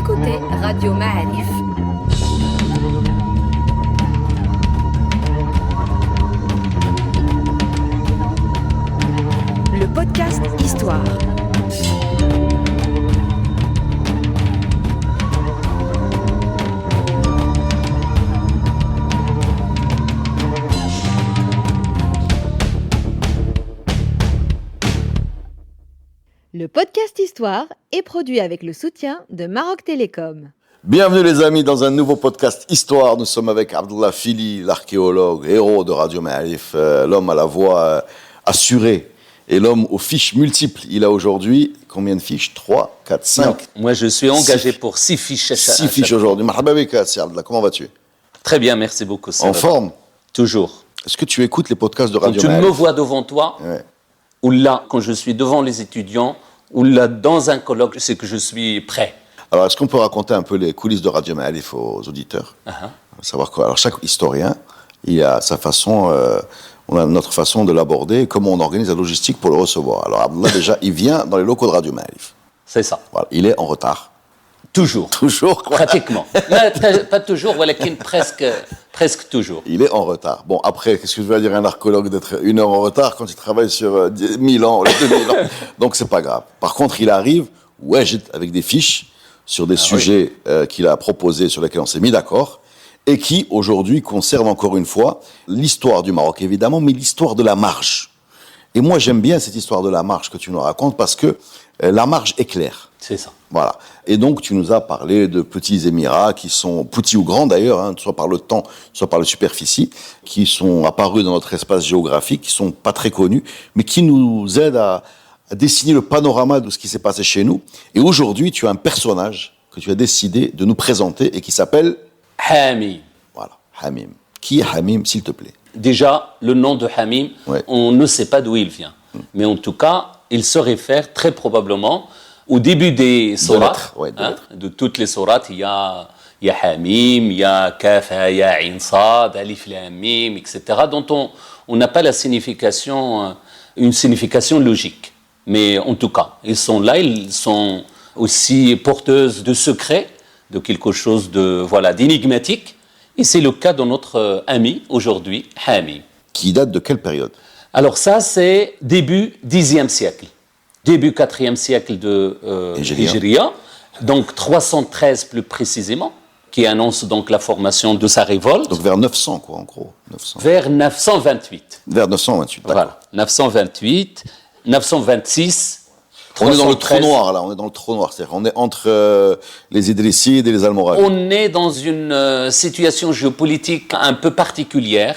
écoutez Radio Ma'arif. Le podcast Histoire. Le podcast Histoire est produit avec le soutien de Maroc Télécom. Bienvenue les amis dans un nouveau podcast Histoire. Nous sommes avec Abdullah Fili, l'archéologue, héros de Radio Ma'arif, l'homme à la voix assurée et l'homme aux fiches multiples. Il a aujourd'hui combien de fiches? 3, 4, 5 Non, moi je suis engagé pour 6 fiches. 6 fiches aujourd'hui. Marhaba bika, Sir Abdullah, comment vas-tu? Très bien, merci beaucoup. En forme? Toujours. Est-ce que tu écoutes les podcasts de Quand Radio tu Ma'arif? me vois devant toi, Ouais. ou là, quand je suis devant les étudiants, ou là, dans un colloque, c'est que je suis prêt. Alors, est-ce qu'on peut raconter un peu les coulisses de Radio Ma'arif aux auditeurs? Savoir quoi? Alors, chaque historien, il a sa façon, on a notre façon de l'aborder, comment on organise la logistique pour le recevoir. Alors, Abdullah, déjà, il vient dans les locaux de Radio Ma'arif. C'est ça. Voilà, il est en retard. Toujours. Toujours, quoi. Pratiquement. Pas toujours, voilà, presque toujours. Il est en retard. Bon, après, qu'est-ce que je vais dire à un archéologue d'être 1 heure en retard quand il travaille sur 1000 ans, 2000 ans? Donc, c'est pas grave. Par contre, il arrive, avec des fiches sur des sujets qu'il a proposés, sur lesquels on s'est mis d'accord, et qui, aujourd'hui, concernent encore une fois l'histoire du Maroc, évidemment, mais l'histoire de la marge. Et moi, j'aime bien cette histoire de la marge que tu nous racontes, parce que la marge est claire. C'est ça. Voilà. Et donc, tu nous as parlé de petits émirats qui sont, petits ou grands d'ailleurs, soit par le temps, soit par la superficie, qui sont apparus dans notre espace géographique, qui sont pas très connus, mais qui nous aident à dessiner le panorama de ce qui s'est passé chez nous. Et aujourd'hui, tu as un personnage que tu as décidé de nous présenter et qui s'appelle Hamim. Voilà, Hamim. Qui est Hamim, s'il te plaît? Déjà, le nom de Hamim, on ne sait pas d'où il vient. Mais en tout cas, il se réfère très probablement au début des sourates, de toutes les sourates, il y a Hamim, il y a Kaf, il y a Ain Sad, Alif Lam Mim, etc., dont on n'a pas la signification, une signification logique. Mais en tout cas, ils sont là, ils sont aussi porteuses de secrets, de quelque chose d'énigmatique. Et c'est le cas de notre ami aujourd'hui, Hamim. Qui date de quelle période? Alors ça, c'est début 10e siècle. Début 4e siècle de Hijriya, donc 313 plus précisément, qui annonce donc la formation de sa révolte. Donc vers 900, quoi, en gros. 900. Vers 928. Vers 928, d'accord. Voilà, 928, 926, On est dans le 313. trou noir, là, on est dans le trou noir. C'est-à-dire, on est entre les Idrissides et les Almoravides. On est dans une situation géopolitique un peu particulière.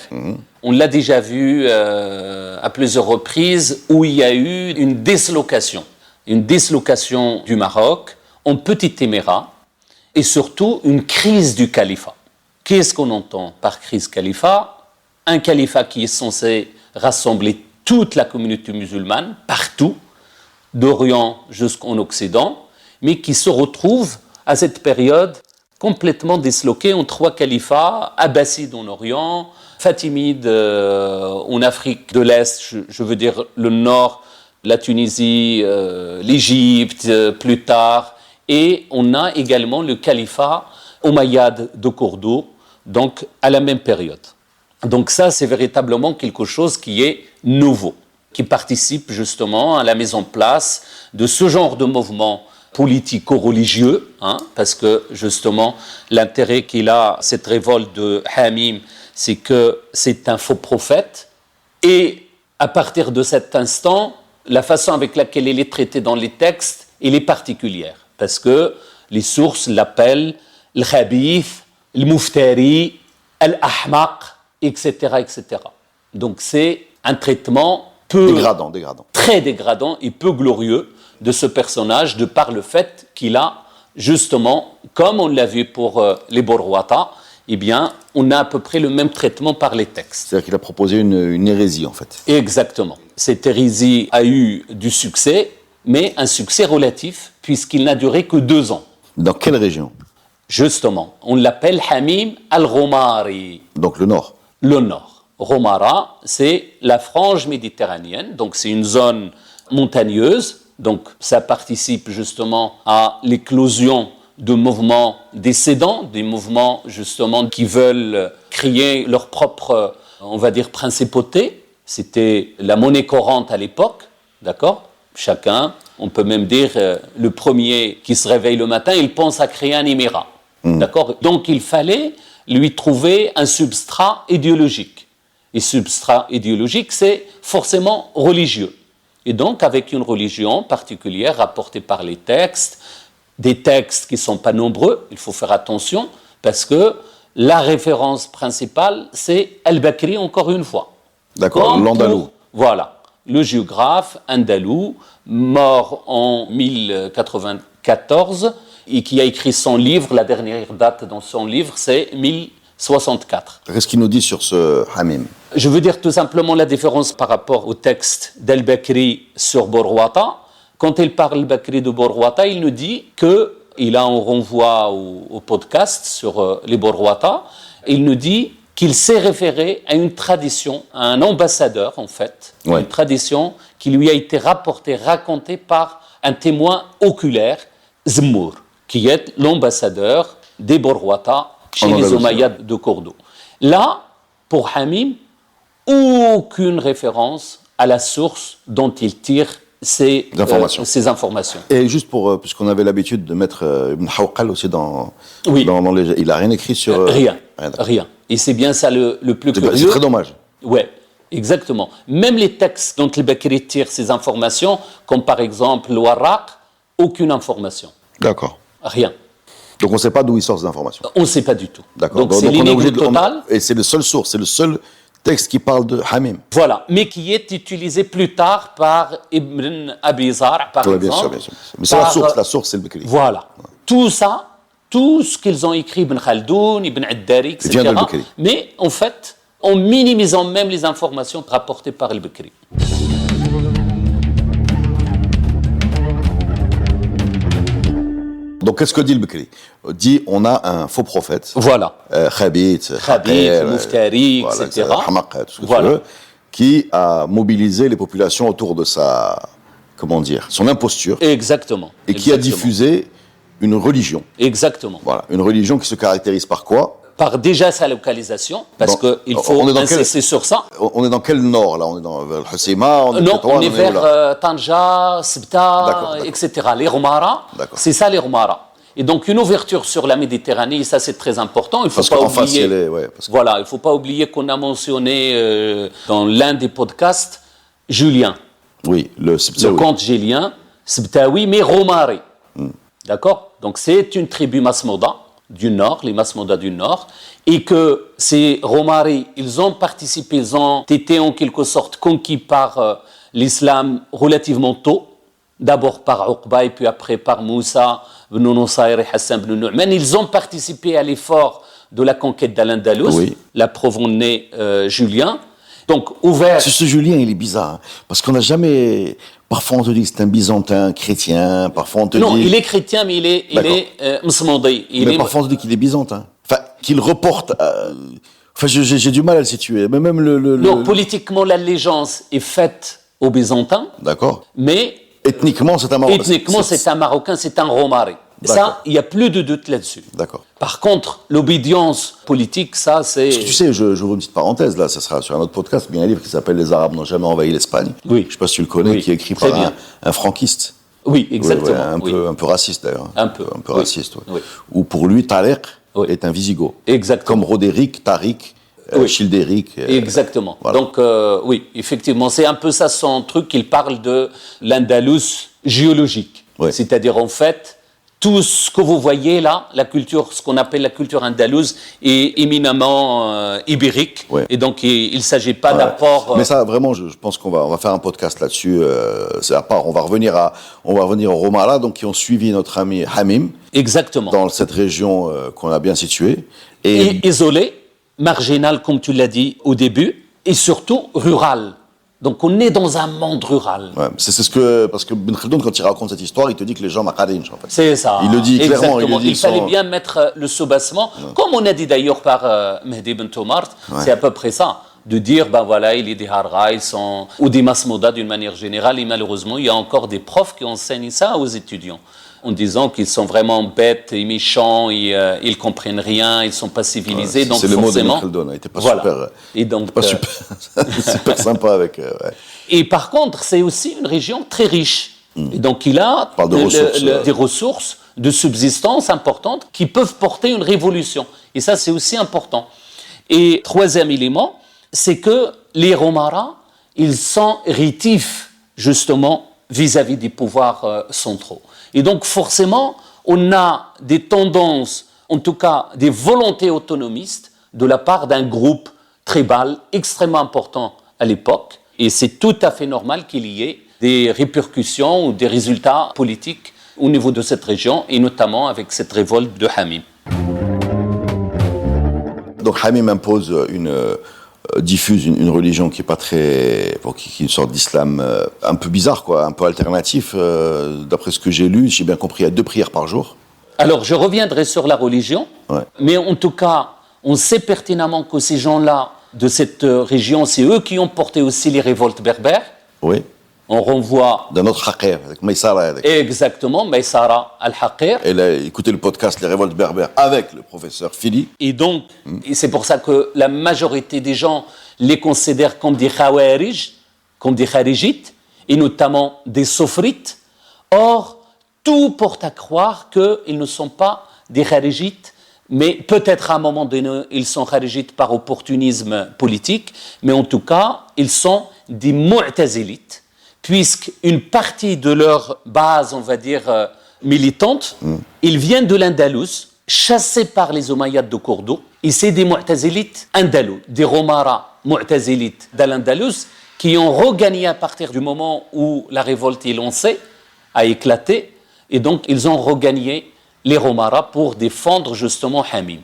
On l'a déjà vu à plusieurs reprises où il y a eu une dislocation du Maroc en petit émirat et surtout une crise du califat. Qu'est-ce qu'on entend par crise califat? Un califat qui est censé rassembler toute la communauté musulmane partout, d'Orient jusqu'en Occident, mais qui se retrouve à cette période complètement disloqué en 3 califats, abbassides en Orient, fatimides en Afrique de l'Est, je veux dire le Nord, la Tunisie, l'Égypte plus tard, et on a également le califat omeyyade de Cordoue, donc à la même période. Donc ça, c'est véritablement quelque chose qui est nouveau, qui participe justement à la mise en place de ce genre de mouvement politico-religieux, parce que justement l'intérêt qu'il a, cette révolte de Hamim, c'est que c'est un faux prophète, et à partir de cet instant, la façon avec laquelle il est traité dans les textes, elle est particulière, parce que les sources l'appellent le khabith, le muftari, al-ahmaq, etc., etc. Donc c'est un traitement Dégradant. très dégradant et peu glorieux de ce personnage, de par le fait qu'il a justement, comme on l'a vu pour les Borwata, eh bien, on a à peu près le même traitement par les textes. C'est-à-dire qu'il a proposé une hérésie, en fait. Exactement. Cette hérésie a eu du succès, mais un succès relatif, puisqu'il n'a duré que 2 ans. Dans quelle région? Justement, on l'appelle Hamim al-Ghomari. Donc le nord. Le nord. Ghomara, c'est la frange méditerranéenne, donc c'est une zone montagneuse, donc ça participe justement à l'éclosion de mouvements dissidents, des mouvements justement qui veulent créer leur propre, on va dire, principauté. C'était la monnaie courante à l'époque, d'accord ? Chacun, on peut même dire, le premier qui se réveille le matin, il pense à créer un émirat, d'accord ? Donc il fallait lui trouver un substrat idéologique. Et substrat idéologique, c'est forcément religieux. Et donc, avec une religion particulière rapportée par les textes, des textes qui ne sont pas nombreux, il faut faire attention, parce que la référence principale, c'est Al-Bakri, encore une fois. D'accord, l'Andalou. Voilà, le géographe andalou, mort en 1094, et qui a écrit son livre, la dernière date dans son livre, c'est 1064. Qu'est-ce qu'il nous dit sur ce Hamim ? Je veux dire tout simplement la différence par rapport au texte d'Al-Bakri sur Borwata. Quand il parle Al-Bakri de Borwata, il nous dit que, et là on renvoie au podcast sur les Borwata, il nous dit qu'il s'est référé à une tradition, à un ambassadeur en fait, une tradition qui lui a été rapportée, racontée par un témoin oculaire, Zemmour, qui est l'ambassadeur des Borwata chez les Omeyyades de Cordoue. Là, pour Hamim, aucune référence à la source dont il tire ces informations. Et juste pour, puisqu'on avait l'habitude de mettre Ibn Hawqal aussi dans les... Il n'a rien écrit sur... Rien. Et c'est bien ça le plus curieux. C'est très dommage. Ouais, exactement. Même les textes dont Al-Bakri tire ces informations, comme par exemple l'Warraq, aucune information. D'accord. Rien. Donc on ne sait pas d'où il sort ces informations. On ne sait pas du tout. D'accord. Donc c'est l'énigme totale. Et c'est le seul source, c'est le seul texte qui parle de Hamim. Voilà, mais qui est utilisé plus tard par Ibn Abi Zar', par exemple. Bien sûr. Mais c'est la source, c'est le Bakri. Voilà. Tout ça, tout ce qu'ils ont écrit, Ibn Khaldoun, Ibn Addari, etc. Mais en fait, en minimisant même les informations rapportées par le Bakri. Donc, qu'est-ce que dit le Bakri ? Dit, on a un faux prophète. Voilà. Khabith, Muftari, etc. Hamaq, tout ce que tu veux, qui a mobilisé les populations autour de son imposture. Exactement. Et qui a diffusé une religion. Exactement. Voilà. Une religion qui se caractérise par quoi ? Par déjà sa localisation, parce qu'il faut insister sur ça. On est dans quel nord, là ? On est dans le Husseima, on est vers Tanja, Sibta, etc. Les Roumara, c'est ça les Roumara. Et donc une ouverture sur la Méditerranée, ça c'est très important. Il faut pas oublier. Voilà, il faut pas oublier qu'on a mentionné dans l'un des podcasts Julien. Oui, le comte Julien, Sibtaoui, mais Romaré. D'accord ? Donc c'est une tribu Masmouda du Nord, les Masmouda du Nord, et que ces Romaris, ils ont participé, ils ont été en quelque sorte conquis par l'islam relativement tôt, d'abord par Uqba et puis après par Moussa, ibn Nusayr et Hassan ibn Nu'man. Ils ont participé à l'effort de la conquête d'Al-Andalus, la preuve en est Julien. Donc, ouvert. Ce Julien, il est bizarre, parce qu'on n'a jamais... Parfois, on te dit que c'est un byzantin chrétien, parfois on te dit... Non, il est chrétien, mais il est msmoudi. Mais parfois, on te dit qu'il est byzantin. Enfin, qu'il reporte... Enfin, j'ai du mal à le situer. Mais même Non, politiquement, l'allégeance est faite aux Byzantins. D'accord. Mais... Ethniquement, c'est un Marocain. Ethniquement, c'est un Marocain, c'est un Romari. Ça, il n'y a plus de doute là-dessus. D'accord. Par contre, l'obédience politique, ça, c'est... Parce que tu sais, j'ouvre une petite parenthèse, là, ça sera sur un autre podcast, il y a un livre qui s'appelle « Les Arabes n'ont jamais envahi l'Espagne ». Oui. Je ne sais pas si tu le connais, qui est écrit par un franquiste. Oui, exactement. Un peu raciste, d'ailleurs. Un peu raciste, oui. Où pour lui, Tariq est un Visigoth. Exactement. Comme Roderick, Tariq, Childéric. Exactement. Voilà. Donc, oui, effectivement, c'est un peu ça son truc, il parle de l'Andalus géologique. Oui. C'est-à-dire, en fait, tout ce que vous voyez là, la culture, ce qu'on appelle la culture andalouse, est éminemment ibérique. Oui. Et donc, il ne s'agit pas d'apport... Mais ça, vraiment, je pense qu'on va faire un podcast là-dessus. C'est à part. On va revenir au Romara, donc qui ont suivi notre ami Hamim. Exactement. Dans cette région qu'on a bien située. Et isolée, marginale, comme tu l'as dit au début, et surtout rurale. Donc on est dans un monde rural. Ouais, parce que Ben Khaldoun, quand il raconte cette histoire, il te dit que les gens m'akharinj, en fait. C'est ça. Il le dit clairement. Il fallait bien mettre le soubassement, comme on a dit d'ailleurs par Mehdi Ben Toumart, c'est à peu près ça. de dire, ben voilà, il est des Harra, ils sont, ou des Masmouda d'une manière générale, et malheureusement, il y a encore des profs qui enseignent ça aux étudiants, en disant qu'ils sont vraiment bêtes et méchants, ils comprennent rien, ils sont pas civilisés, Ouais, donc c'est le mot de forcément... Khaldun, il était pas voilà. super, Et donc, pas super, super sympa avec... ouais. Et par contre, c'est aussi une région très riche. Et donc, il a Parle de ressources, des ressources de subsistance importantes qui peuvent porter une révolution. Et ça, c'est aussi important. Et troisième élément, c'est que les Romara, ils sont rétifs, justement, vis-à-vis des pouvoirs centraux. Et donc, forcément, on a des tendances, en tout cas des volontés autonomistes, de la part d'un groupe tribal extrêmement important à l'époque. Et c'est tout à fait normal qu'il y ait des répercussions ou des résultats politiques au niveau de cette région, et notamment avec cette révolte de Hamim. Donc Hamim impose diffuse une religion qui est pas très... qui est une sorte d'islam un peu bizarre, quoi, un peu alternatif. D'après ce que j'ai lu, j'ai bien compris, il y a 2 prières par jour. Alors, je reviendrai sur la religion, mais en tout cas, on sait pertinemment que ces gens-là, de cette région, c'est eux qui ont porté aussi les révoltes berbères. Oui. On renvoie... D'un autre Haqir, avec Maïsara. Exactement, Maïsara al-Haqir. Et là, écoutez le podcast Les Révoltes Berbères avec le professeur Fili. Et donc, et c'est pour ça que la majorité des gens les considèrent comme des Khawarij, comme des Kharijites, et notamment des Sofrites. Or, tout porte à croire qu'ils ne sont pas des Kharijites, mais peut-être à un moment donné, ils sont Kharijites par opportunisme politique, mais en tout cas, ils sont des Mu'tazilites, puisqu'une partie de leur base, on va dire, militante, ils viennent de l'Andalous, chassés par les Omeyyades de Cordoue, et c'est des Mu'tazilites andalous, des Romara Mu'tazilites d'Al-Andalus, qui ont regagné à partir du moment où la révolte est lancée, a éclaté, et donc ils ont regagné les Romara pour défendre justement Hamim.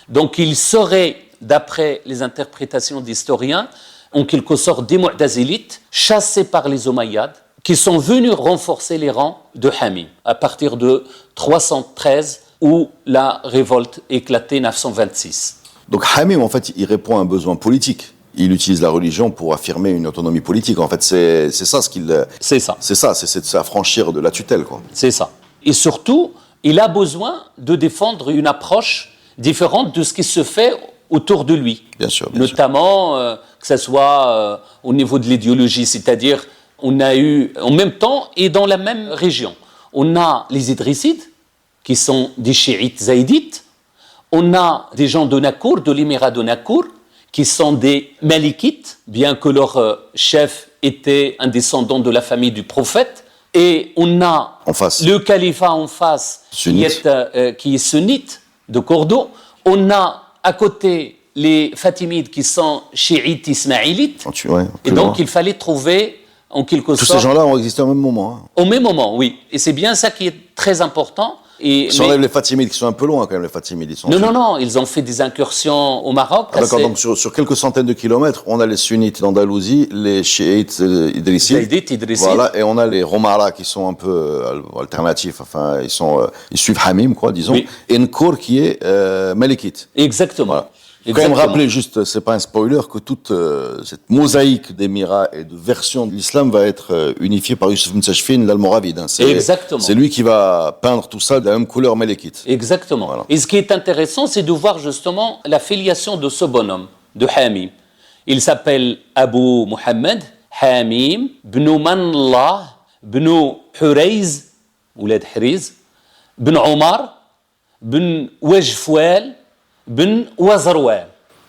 Donc ils seraient, d'après les interprétations d'historiens, en quelque sorte des Mu'tazilites, chassés par les Omeyyades, qui sont venus renforcer les rangs de Hamim, à partir de 313, où la révolte éclatait 926. Donc Hamim, en fait, il répond à un besoin politique. Il utilise la religion pour affirmer une autonomie politique. En fait, c'est ça ce qu'il... C'est ça. C'est ça, c'est de s'affranchir de la tutelle, quoi. C'est ça. Et surtout, il a besoin de défendre une approche différente de ce qui se fait autour de lui. Bien sûr. Notamment, que ce soit au niveau de l'idéologie, c'est-à-dire, on a eu, en même temps et dans la même région, on a les Idrissides, qui sont des chiites zaïdites, on a des gens de Nakour, de l'émirat de Nakour, qui sont des Malikites, bien que leur chef était un descendant de la famille du prophète, et on a le califat en face, qui est sunnite, de Cordoue, on a à côté les Fatimides qui sont chiites ismaélites, et donc il fallait trouver en quelque sorte... Tous ces gens-là ont existé au même moment. Hein. Au même moment, oui, et c'est bien ça qui est très important. Et si on enlève les Fatimides, qui sont un peu loin quand même, les Fatimides. Non, ils ont fait des incursions au Maroc. Ah, d'accord, donc sur quelques centaines de kilomètres, on a les sunnites d'Andalousie, les chiites idrissides. Voilà, et on a les Romara qui sont un peu alternatifs, enfin, ils suivent Hamim, quoi, disons. Oui. Et Nkour qui est malikite. Exactement. Voilà. Il faut quand même rappeler, juste, c'est pas un spoiler, que toute cette mosaïque d'émirats et de versions de l'islam va être unifiée par Youssef ibn Tachfin, l'Almoravide. Hein. Exactement. C'est lui qui va peindre tout ça de la même couleur malékite. Exactement. Voilà. Et ce qui est intéressant, c'est de voir justement la filiation de ce bonhomme, de Hamim. Il s'appelle Abu Muhammad Hamim ibn Manallah ibn Hurayz, Oulad Hriz, ibn Omar, ibn Wajfoual, Ben Wazarwal.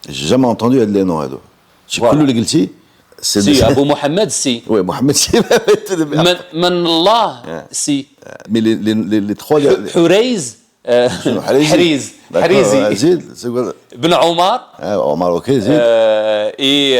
J'ai jamais entendu les noms, Ado. J'ai voilà. Plus le Gilti. Si, Abu Mohamed, si. Oui, Mohamed, si. Manallah, si. Mais les trois... Hurayz. Hriz. Hrizi. Ben Omar. Omar, ok, Zid. Et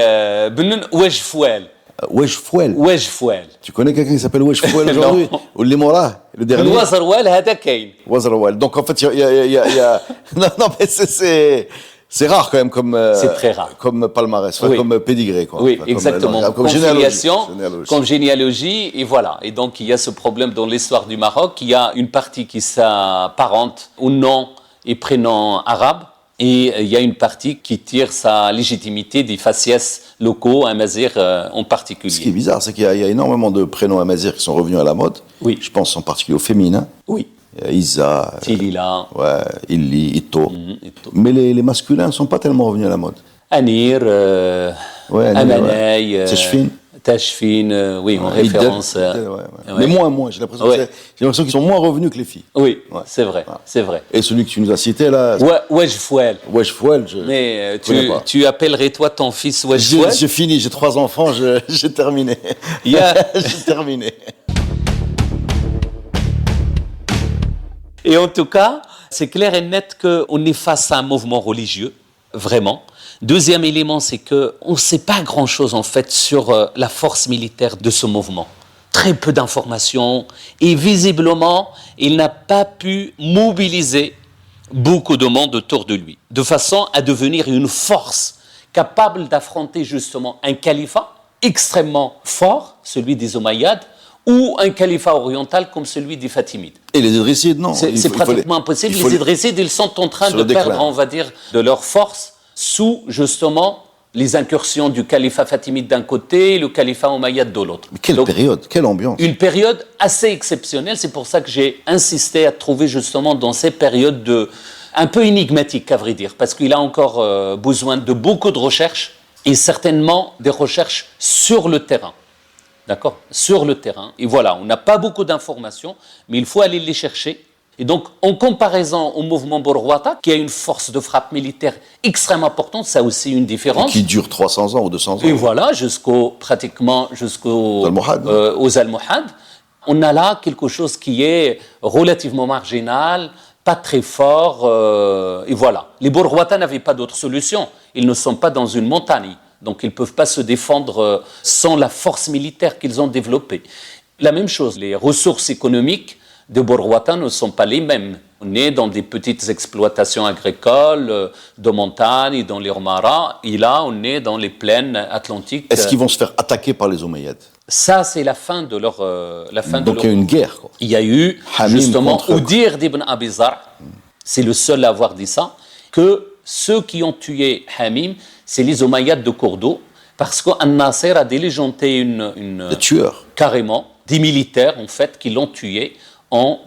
Ben Wajfoual. Wajfoual. Tu connais quelqu'un qui s'appelle Wajfoual aujourd'hui? Ou Limora, le dernier? Wazarwal, hada kain. Wazarwal. Donc en fait, il y a... Non, mais c'est rare quand même comme... c'est très rare. Comme palmarès, oui. Comme pédigré, quoi. Oui, enfin, exactement. Comme filiation, comme généalogie, et voilà. Et donc il y a ce problème dans l'histoire du Maroc, il y a une partie qui s'apparente au nom et prénom arabe, Et il y a une partie qui tire sa légitimité des faciès locaux, amazirs en particulier. Ce qui est bizarre, c'est qu'il y a énormément de prénoms amazirs qui sont revenus à la mode. Oui. Je pense en particulier au féminin. Oui. Isa, Tilila, ouais, Illi, Ito. Ito. Mais les masculins ne sont pas tellement revenus à la mode. Anir, Ouais, Amanay, Tachfin. Tachfin, oui, en Ouais, référence. Idel, ouais. ouais. Mais moins, j'ai l'impression, Ouais. j'ai l'impression qu'ils sont moins revenus que les filles. Oui, Ouais. c'est vrai, c'est vrai. Et celui que tu nous as cité là, Wesh Fouel. Wesh Fouel, Mais connais pas. tu appellerais toi ton fils Wesh Fouel? j'ai fini, j'ai 3 enfants, j'ai terminé. Il y a- J'ai terminé. Et en tout cas, c'est clair et net qu'on est face à un mouvement religieux, vraiment. Deuxième élément, c'est qu'on ne sait pas grand-chose en fait sur la force militaire de ce mouvement. Très peu d'informations et visiblement, il n'a pas pu mobiliser beaucoup de monde autour de lui, de façon à devenir une force capable d'affronter justement un califat extrêmement fort, celui des Omeyyades, ou un califat oriental comme celui des Fatimides. Et les Idrissides, non. C'est pratiquement impossible. Les Idrissides, ils sont en train Sur de le déclin. perdre, on va dire, de leur force sous, justement, les incursions du califat fatimide d'un côté et le califat omeyyade de l'autre. Mais quelle Donc, période, quelle ambiance. une période assez exceptionnelle. C'est pour ça que j'ai insisté à trouver, justement, dans ces périodes un peu énigmatiques, à vrai dire, parce qu'il a encore besoin de beaucoup de recherches et certainement des recherches sur le terrain. D'accord ? Sur le terrain. Et voilà, on n'a pas beaucoup d'informations, mais il faut aller les chercher. Et donc, en comparaison au mouvement Borwata, qui a une force de frappe militaire extrêmement importante, ça a aussi une différence. Qui dure 300 ans ou 200 ans. Et voilà, pratiquement jusqu'aux Almohades. aux Almohades. On a là quelque chose qui est relativement marginal, pas très fort, et voilà. Les Borwata n'avaient pas d'autre solution. Ils ne sont pas dans une montagne. Donc, ils ne peuvent pas se défendre sans la force militaire qu'ils ont développée. La même chose, les ressources économiques de Borwata ne sont pas les mêmes. On est dans des petites exploitations agricoles, de montagne, dans les Romara, et là, on est dans les plaines atlantiques. Est-ce qu'ils vont se faire attaquer par les Omeyyades? Ça, c'est la fin de leur... Donc il y a eu une guerre, quoi. Il y a eu, Hamim justement, contre- Oudir d'Ibn Abi Zar, c'est le seul à avoir dit ça, que ceux qui ont tué Hamim, c'est les Omeyyades de Cordoue, parce qu'An-Nasser a diligenté Des tueurs. carrément, des militaires, en fait, qui l'ont tué en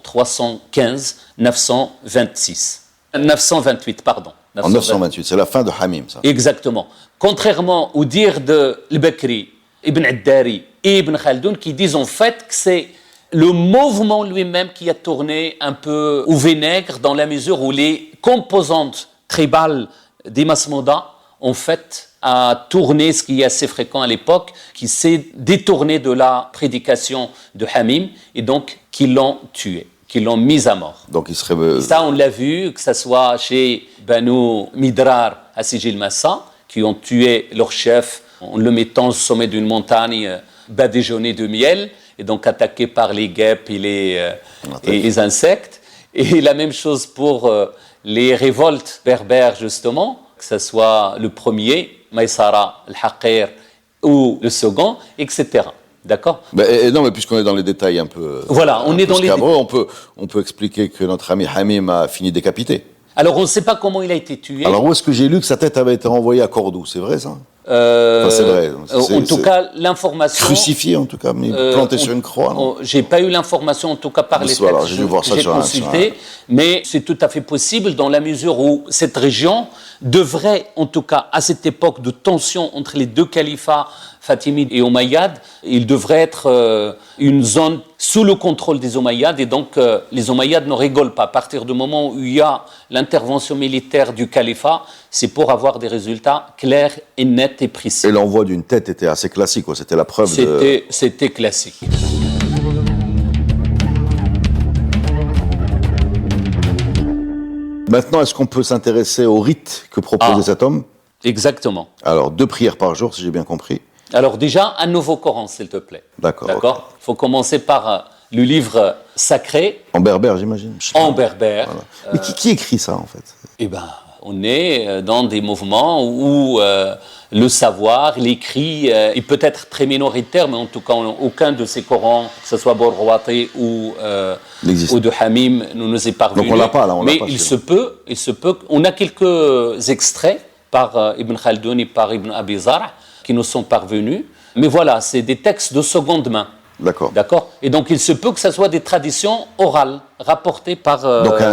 928, pardon. En 928, c'est la fin de Hamim, ça. Exactement. Contrairement au dire de Al-Bakri, Ibn Addari et Ibn Khaldoun, qui disent en fait que c'est le mouvement lui-même qui a tourné un peu au vinaigre dans la mesure où les composantes tribales des Masmouda, en fait, a tourné, ce qui est assez fréquent à l'époque, qui s'est détourné de la prédication de Hamim et donc qui l'ont tué, qui l'ont mis à mort. Donc il serait... Ça, on l'a vu, que ce soit chez Banu Midrar à Sijil Massa, qui ont tué leur chef en le mettant au sommet d'une montagne badigeonnée de miel, et donc attaqué par les guêpes et les insectes. Et la même chose pour les révoltes berbères, justement, que ce soit le premier, Maïsara, al-Haqir, ou le second, etc. D'accord ? non, mais puisqu'on est dans les détails un peu... Voilà, on est dans les détails. On peut expliquer que notre ami Hamim a fini décapité. Alors, on ne sait pas comment il a été tué. Alors où est-ce que j'ai lu que sa tête avait été envoyée à Cordoue? C'est vrai, ça? C'est vrai. En tout cas, l'information... Crucifié, en tout cas, mais planté sur une croix, non? J'ai pas eu l'information, en tout cas par les Voilà, textes j'ai dû voir ça que j'ai sur consultés, mais c'est tout à fait possible dans la mesure où cette région devrait, en tout cas à cette époque de tension entre les deux califats, Fatimides et Omeyyades, il devrait être une zone sous le contrôle des Omeyyades, et donc les Omeyyades ne rigolent pas. À partir du moment où il y a l'intervention militaire du califat, c'est pour avoir des résultats clairs et nets et précis. Et l'envoi d'une tête était assez classique, quoi. C'était la preuve C'était classique. Maintenant, est-ce qu'on peut s'intéresser au rite que proposait cet homme? Exactement. Alors, 2 prières par jour, si j'ai bien compris. Alors déjà, un nouveau Coran, s'il te plaît. D'accord. D'accord. Il faut commencer par le livre sacré, En berbère, j'imagine. en berbère. Voilà. Mais qui écrit ça, en fait? Eh ben, On est dans des mouvements où le savoir, l'écrit est peut-être très minoritaire, mais en tout cas, aucun de ces Corans, que ce soit Borwati ou de Hamim, ne nous est parvenu. Donc on l'a pas là, mais il se peut, on a quelques extraits par Ibn Khaldoun et par Ibn Abi Zar' qui nous sont parvenus. Mais voilà, c'est des textes de seconde main. D'accord. Et donc il se peut que ce soit des traditions orales rapportées par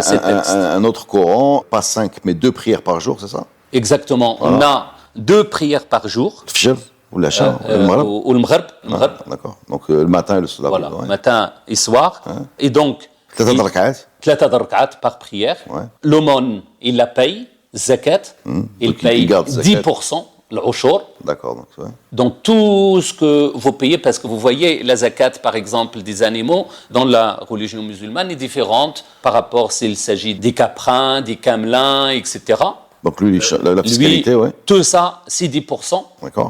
ces textes. Un autre Coran, pas 5 mais 2 prières par jour, c'est ça? Exactement. Voilà. On a 2 prières par jour. Fajr ou l'Acha ou le Maghrib. D'accord. Donc le matin et le soir. Voilà, matin et soir. Et donc 3 rak'at par prière. L'aumône, il la paye, zakat, il paye 10%. L'Ushur. D'accord. Donc tout ce que vous payez, parce que vous voyez la zakat par exemple des animaux dans la religion musulmane est différente par rapport s'il s'agit des caprins, des camelins, etc. Donc lui, la fiscalité, oui. Tout ça, c'est 10%.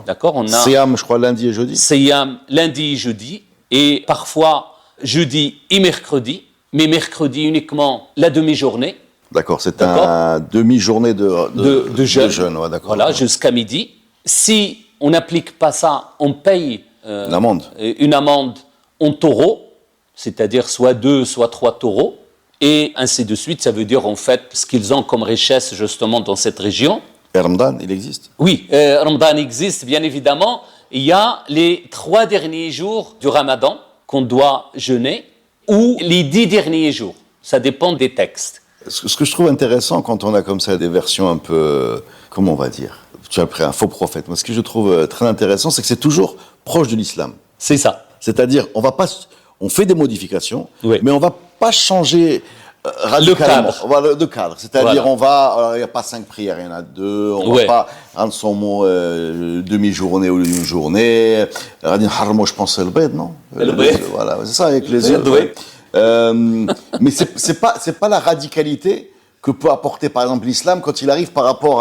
D'accord. On a Siyam, je crois, lundi et jeudi. Siyam, lundi et jeudi. Et parfois, jeudi et mercredi. Mais mercredi uniquement la demi-journée. D'accord, c'est une demi-journée de jeûne. Ouais, voilà, jusqu'à midi. Si on n'applique pas ça, on paye une amende en taureaux, c'est-à-dire soit 2, soit 3 taureaux, et ainsi de suite. Ça veut dire en fait ce qu'ils ont comme richesse justement dans cette région. Et Ramadan, il existe? Oui, Ramadan existe, bien évidemment. Il y a les 3 derniers jours du Ramadan qu'on doit jeûner, ou les 10 derniers jours. Ça dépend des textes. Ce que je trouve intéressant quand on a comme ça des versions un peu, comment on va dire, tu as pris un faux prophète. Moi, ce que je trouve très intéressant, c'est que c'est toujours proche de l'islam. C'est ça. C'est-à-dire, on fait des modifications, mais on va pas changer radicalement. Le cadre. C'est-à-dire, il n'y a pas 5 prières, il y en a 2. On va pas rendre son mot demi-journée ou une journée. Moi, je pense que c'est le bed, non? Voilà, c'est ça avec les yeux. Mais c'est pas la radicalité que peut apporter par exemple l'islam quand il arrive par rapport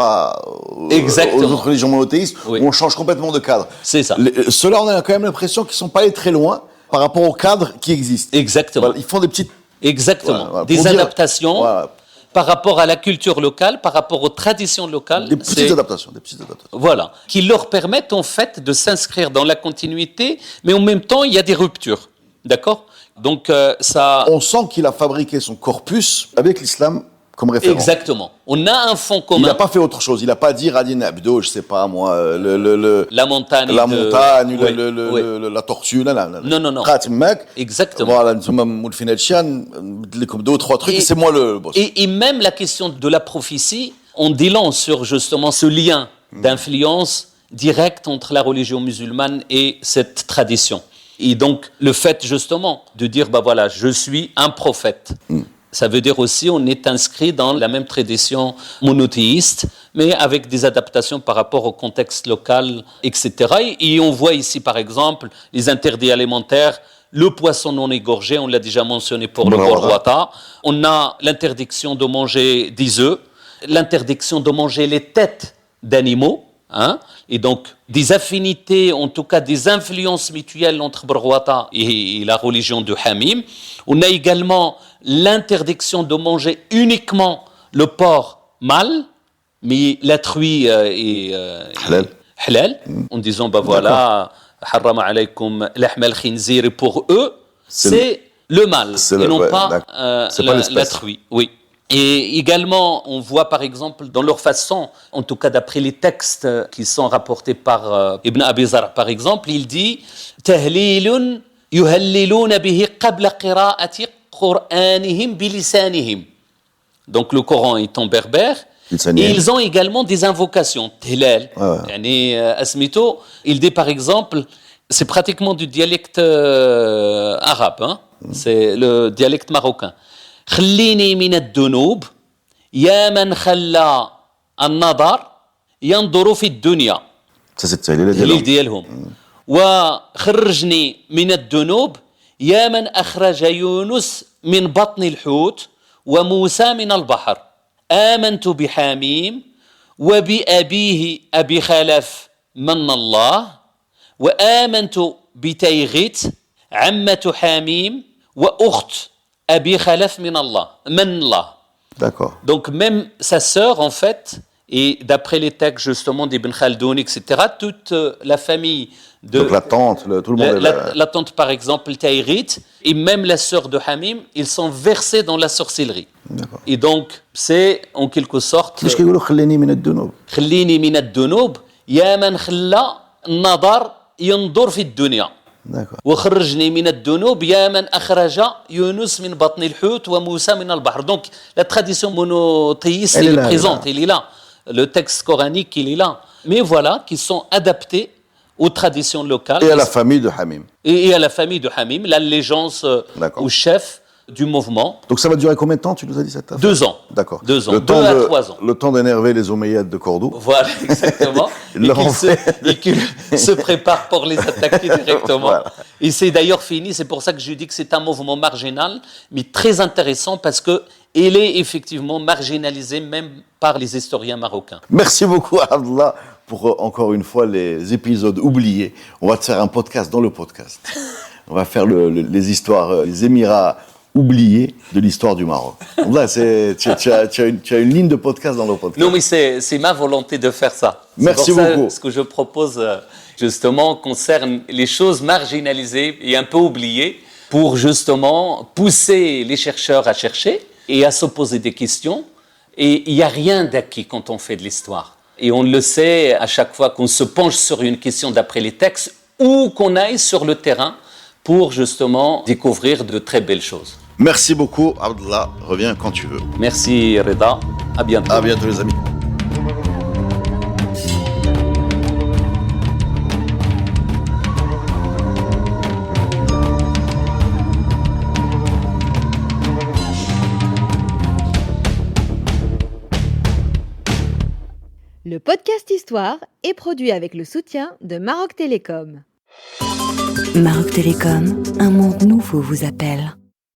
aux autres religions monothéistes où on change complètement de cadre. C'est ça. Ceux-là, on a quand même l'impression qu'ils sont pas allés très loin par rapport au cadre qui existe. Exactement. Ils font des petites des adaptations par rapport à la culture locale, par rapport aux traditions locales. Des petites adaptations. Voilà, qui leur permettent en fait de s'inscrire dans la continuité, mais en même temps il y a des ruptures. D'accord? Donc ça. On sent qu'il a fabriqué son corpus avec l'islam comme référence. Exactement. On a un fond commun. Il n'a pas fait autre chose. Il n'a pas dit Radin Abdo, je sais pas moi, la montagne, la tortue, non. Exactement. Voilà, nous comme 2 ou 3 trucs, et c'est moi le boss. Et même la question de la prophétie, on dit long sur justement ce lien d'influence directe entre la religion musulmane et cette tradition. Et donc, le fait justement de dire, voilà, je suis un prophète, ça veut dire aussi on est inscrit dans la même tradition monothéiste, mais avec des adaptations par rapport au contexte local, etc. Et on voit ici, par exemple, les interdits alimentaires, le poisson non égorgé, on l'a déjà mentionné pour le borwata. On a l'interdiction de manger des œufs, l'interdiction de manger les têtes d'animaux, et donc des affinités, en tout cas des influences mutuelles entre Borwata et la religion de Hamim. On a également l'interdiction de manger uniquement le porc mâle, mais la truie est halal, en disant voilà, harrama alaykum lahm al-khinzir, et pour eux c'est le mâle et non pas la truie. Oui. Et également, on voit par exemple dans leur façon, en tout cas d'après les textes qui sont rapportés par Ibn Abi Zar, par exemple, il dit « Tahlilun yuhalliluna bihi qabla qira'ati Qur'anihim bilisanihim » Donc le Coran est en berbère. Et ils ont également des invocations. Tilal, Asmito, il dit par exemple, c'est pratiquement du dialecte arabe, c'est le dialecte marocain. خليني من الذنوب يا من خلى النظر ينظر في الدنيا التهليل ديالهم وخرجني من الذنوب يا من أخرج يونس من بطن الحوت وموسى من البحر آمنت بحميم وبأبيه أبي خلف من الله وآمنت بتيغت عمة حميم وأخت Abi Khalaf min Allah. D'accord. Donc même sa sœur, en fait, et d'après les textes justement d'Ibn Khaldoun, etc., toute la famille de... Donc la tante, tout le monde est là. La tante, par exemple, Taïrit, et même la sœur de Hamim, ils sont versés dans la sorcellerie. D'accord. Et donc, c'est en quelque sorte... كيفاش كيقولوا خليني من الذنوب. خليني من الذنوب يا من خلى النظر ينظر في الدنيا. D'accord. وخرجني من الذنوب يا من أخرج يونس من بطن الحوت وموسى من البحر. Donc la tradition monothéiste elle est présente, elle est là. Le texte coranique il est là. Mais voilà, qui sont adaptés aux traditions locales. Et à la famille de Hamim. Et à la famille de Hamim, l'allégeance au chef du mouvement. Donc ça va durer combien de temps, tu nous as dit cette affaire? 2 ans. D'accord. 2 ans, 2 à 3 ans. Le temps d'énerver les Omeyyades de Cordoue. Voilà, exactement. et qu'il se prépare pour les attaquer directement. Voilà. Et c'est d'ailleurs fini, c'est pour ça que je dis que c'est un mouvement marginal, mais très intéressant parce qu'il est effectivement marginalisé même par les historiens marocains. Merci beaucoup Abdallah pour encore une fois les épisodes oubliés. On va te faire un podcast dans le podcast. On va faire les histoires, les Émirats oubliés de l'histoire du Maroc. Donc là, tu as une ligne de podcast dans le podcast. Non, mais c'est ma volonté de faire ça. Merci beaucoup. Ce que je propose, justement, concerne les choses marginalisées et un peu oubliées pour, justement, pousser les chercheurs à chercher et à se poser des questions. Et il n'y a rien d'acquis quand on fait de l'histoire. Et on le sait à chaque fois qu'on se penche sur une question d'après les textes ou qu'on aille sur le terrain pour justement découvrir de très belles choses. Merci beaucoup, Abdallah. Reviens quand tu veux. Merci, Reda. À bientôt. À bientôt, les amis. Le podcast Histoire est produit avec le soutien de Maroc Télécom. Maroc Télécom, un monde nouveau vous appelle.